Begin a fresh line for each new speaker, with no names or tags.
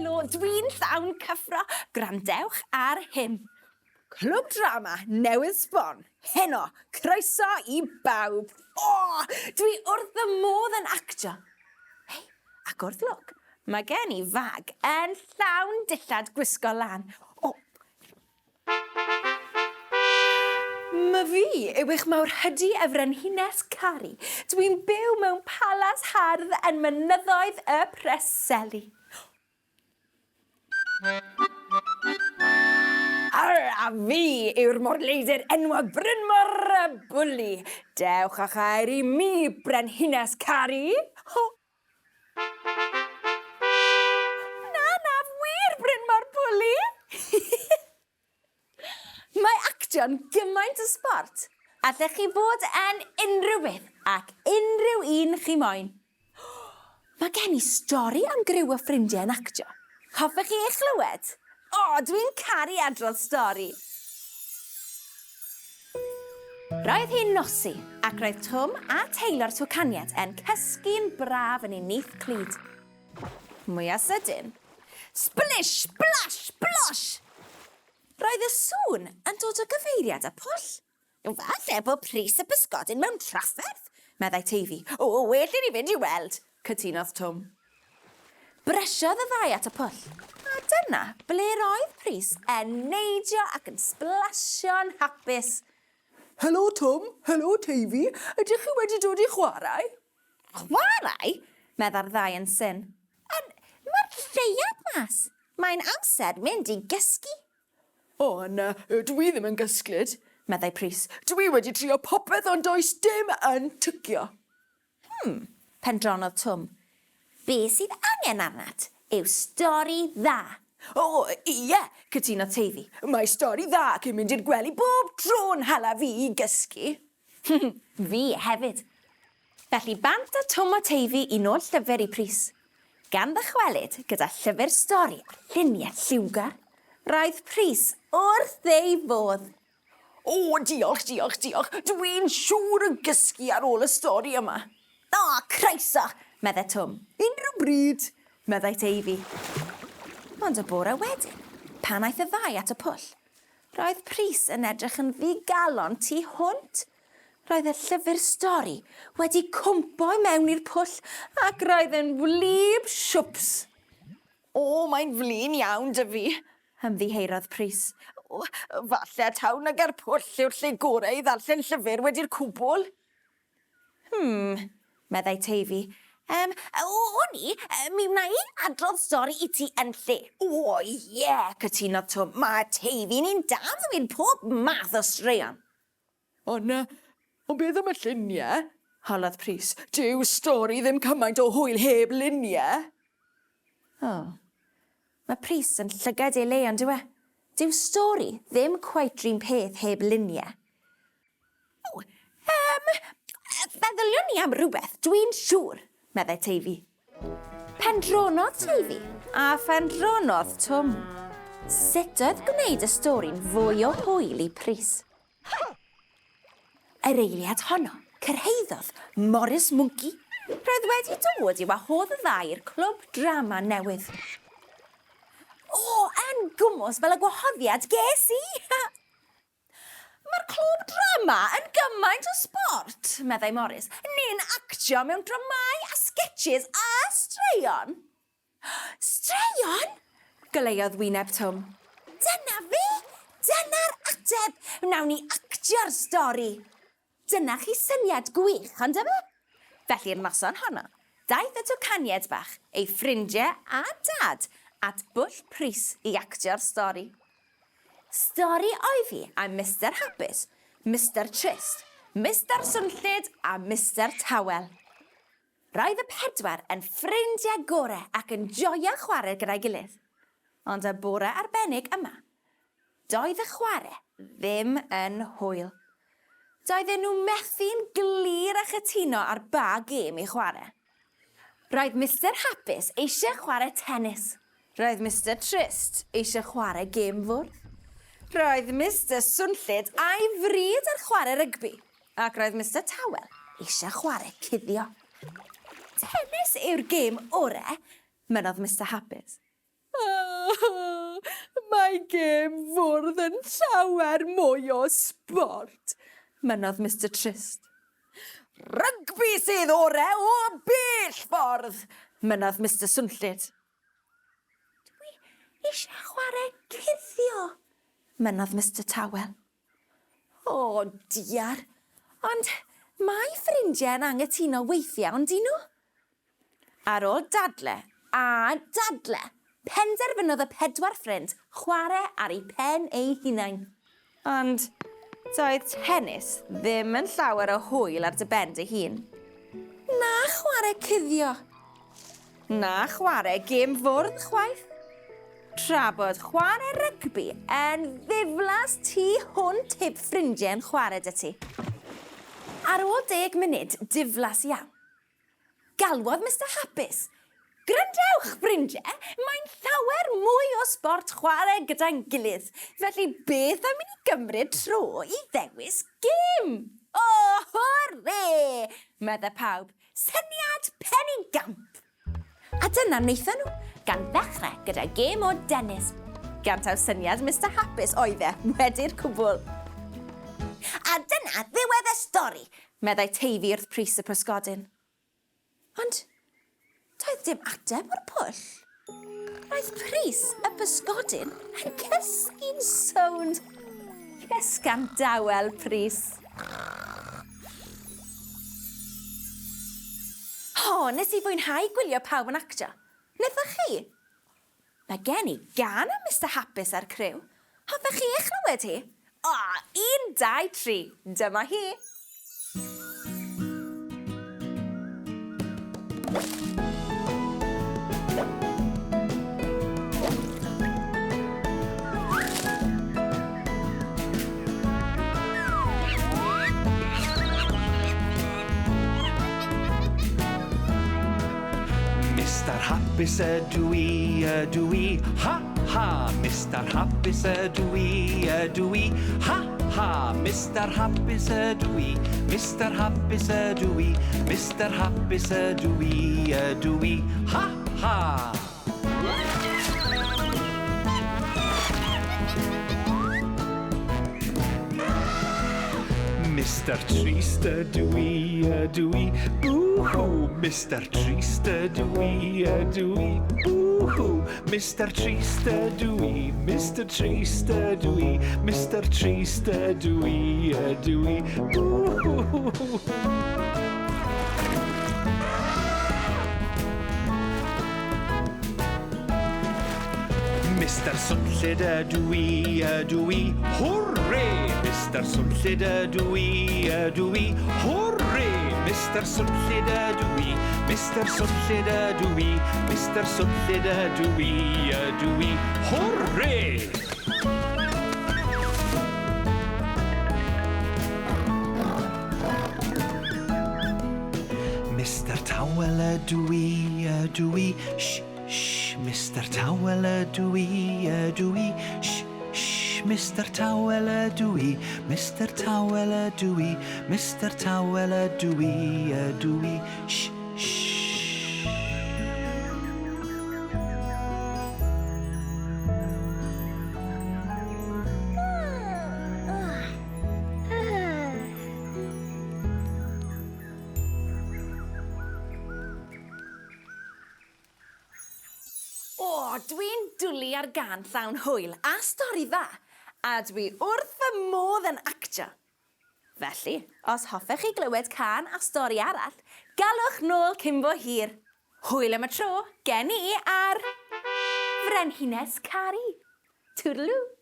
helo, dwi'n llawn cyffro. Gwrandewch ar hyn. Clwb drama newydd sbon. Heno, croeso I bawb. O, dwi wrth y modd yn actio. Hei, ac wrth lwc, mae gen I fag yn llawn dillad gwisgo lan. O, mae fi yw eich mawr hydi y frenhines Caru. Dwi'n byw mewn palas hardd yn mynyddoedd y Preseli. A fi yw'r morleidydd enwog Brynmor y Bwli. Dewch a chair I mi, Brenhines Caru. Na, wir Brynmor Bwli. Mae actio'n gymaint o sport. Allech chi fod yn unrhyw beth ac unrhyw un chi moyn. Mae gen I stori am griw o ffrindiau yn actio. Hoffech chi eich chlywed? O, dwi'n caru adrodd stori. Roedd hi'n nosi ac roedd Twm a Teilor Twcaniad yn cysgu'n braf yn ei nyth clud. Mwy a sydyn. Splish, splash, splosh! Roedd y sŵn yn dod o gyfeiriad y pwll. Falle bod pris y bysgodyn mewn trafferth, meddai Teifi. O, well I ni fynd I weld, cytunodd Twm. Bresiodd y ddau at y pwll, a dyna ble roedd pris yn neidio ac yn splasio'n hapus. Helo Twm, helo Teifi, ydych chi wedi dod I chwarae? Chwarae? Medda'r ddau yn syn. Mae'r lleiad mas. Mae'n amser mynd I gysgu. O, na, dwi ddim yn gysglyd, meddai pris. Dwi wedi trio popeth ond does dim yn tycio. Pendronodd Twm. Be sydd angen arnat yw stori dda. O, ie, cytunodd Teifi. Mae stori dda ac yn mynd i'r gwely bob tro'n hala fi I gysgu. Fi hefyd. Felly bant a Twm a Teifi I nôl llyfr I pris. Gan ddychwelyd gyda llyfr stori a lluniau lliwgar, roedd pris wrth ei fodd. O, diolch. Dwi'n siŵr yn gysgu ar ôl y stori yma. O, croeso, meddai Twm. Unrhyw bryd, meddai Teifi. Ond y bore wedyn, pan aeth y ddau at y pwll, roedd pris yn edrych yn ddigalon tu hwnt. Roedd y llyfr stori wedi cwmpo I mewn i'r pwll ac roedd yn wlyb siwps. O, mae'n flin iawn dy fi, ymddiheurodd pris. O, falle tawn ag ar pwll yw'r lle gorau I ddarllen llyfr wedi'r cwbl. Meddai Teifi. Oni, mi wna I adrodd stori I ti yn lle. O, ie, cytunodd Twm. Mae Teifi'n un da ddweud pob math o straeon. O, na, ond beth am y lluniau? Holodd pris. Dyw stori ddim cymaint o hwyl heb luniau. O, mae pris yn llygad ei le ond yw e. Dyw stori ddim cweit rhywun peth heb luniau. O, feddyliwn ni am rhywbeth, dwi'n siŵr, meddai Teifi. Pendronodd Teifi a phendronodd Twm. Sut oedd gwneud y stori'n fwy o hwyl I pris? Yr eiliad honno, cyrhaeddodd Morris Monkey. Roedd wedi dod I wahodd y ddau i'r clwb drama newydd. O, yn gwmws fel y gwahoddiad ges I. Mae'r clwb drama yn gymaint o sport, meddai Morris. Ni'n actio mewn dramau a sketches a straeon. Straeon? Gyleiodd wyneb Twm. Dyna fi! Dyna'r ateb! Wnawn ni actio'r stori. Dyna chi syniad gwych, ond yma? Felly'r noson honno, daeth y twcaniad bach, ei ffrindiau a dad, at bwll pris I actio'r stori. Stori oedd hi am Mr Hapus, Mr Trist, Mr Swnllyd a Mr Tawel. Roedd y pedwar yn ffrindiau gorau ac yn joio chwarae gyda'i gilydd. Ond y bore arbennig yma, doedd y chwarae ddim yn hwyl. Doedden nhw methu'n glir a chytuno ar ba gêm I chwarae. Roedd Mr Hapus eisiau chwarae tennis. Roedd Mr Trist eisiau chwarae gêm fwrdd. Roedd Mr Swnllyd a'i fryd ar chwarae rygbi, ac roedd Mr Tawel eisiau chwarae cuddio. Tennis yw'r gêm orau, mynnodd Mr Hapus. Mae gêm fwrdd yn llawer mwy o sport, mynnodd Mr Trist. Rygbi sydd orau o bell ffordd, mynnodd Mr Swnllyd. Dwi eisiau chwarae cuddio, mynnodd Mr Tawel. O, diar, ond mae ffrindiau yn angytuno weithiau, ond nhw? Ar ôl dadle a dadle, penderfynodd y 4 ffrind chwarae ar ei pen ei hunain. Ond doedd tennis ddim yn llawer o hwyl ar dy ben dy hun. Na chwarae cuddio. Na chwarae gêm fwrdd chwaith. Tra bod chwarae rygbi yn ddiflas tu hwnt heb ffrindiau yn chwarae dy ti. Ar ôl 10 munud diflas iawn, galwodd Mr Hapus. Grandewch, ffrindiau, mae'n llawer mwy o sport chwarae gyda'n gilydd, felly beth am i ni gymryd tro i ddewis gêm? O, hwrre! Medda pawb, syniad penny gamp. A dyna wnaethon nhw, gan ddechrau gyda gêm o dennis. Gan taw syniad Mr Hapus oedd e wedi'r cwbl. A dyna ddiwedd y stori, meddai Teifi wrth pris y pysgodyn. Ond doedd dim ateb o'r pwll. Roedd pris y pysgodyn yn cysgu'n sownd. Cysgan dawel pris. Nes i fwynhau gwylio pawb yn actio. Wnaethoch chi? Mae gen i gan o Mr Hapus a'r criw. Hoffech chi eich clywed hi? 1, 2, 3. Dyma hi.
Mr Hapus ydw i, ha ha. Mr Hapus ydw i, ha ha. Mr Hapus ydw i, Mr Hapus ydw i, Mr Hapus ydw i, ha ha. Mr Trist ydw i, boo-hoo. Mr Trist ydw i, boo-hoo. Mr Trist ydw i, Mr Trist ydw i, Mr Trist ydw i, boo-hoo. Mr Swnllyd ydw i, hwrre! Mr Swnllyd ydw i, hwrre! Mr Swnllyd ydw i, Mr Swnllyd ydw i, Mr Swnllyd ydw i, hwrre! Mr Tawel ydw i, shh, shh. Mr Tawel ydw i, shh, shh. Mr Tawel ydw i, Mr Tawel ydw i, Mr Tawel ydw i, shh, shh.
Dwi'n dwlu ar gan llawn hwyl a stori dda, a dwi wrth fy modd yn actio. Felly, os hoffech chi glywed can a stori arall, galwch nôl cyn bo hir. Hwyl am y tro, gen i ar Frenhines Caru. Toodaloo!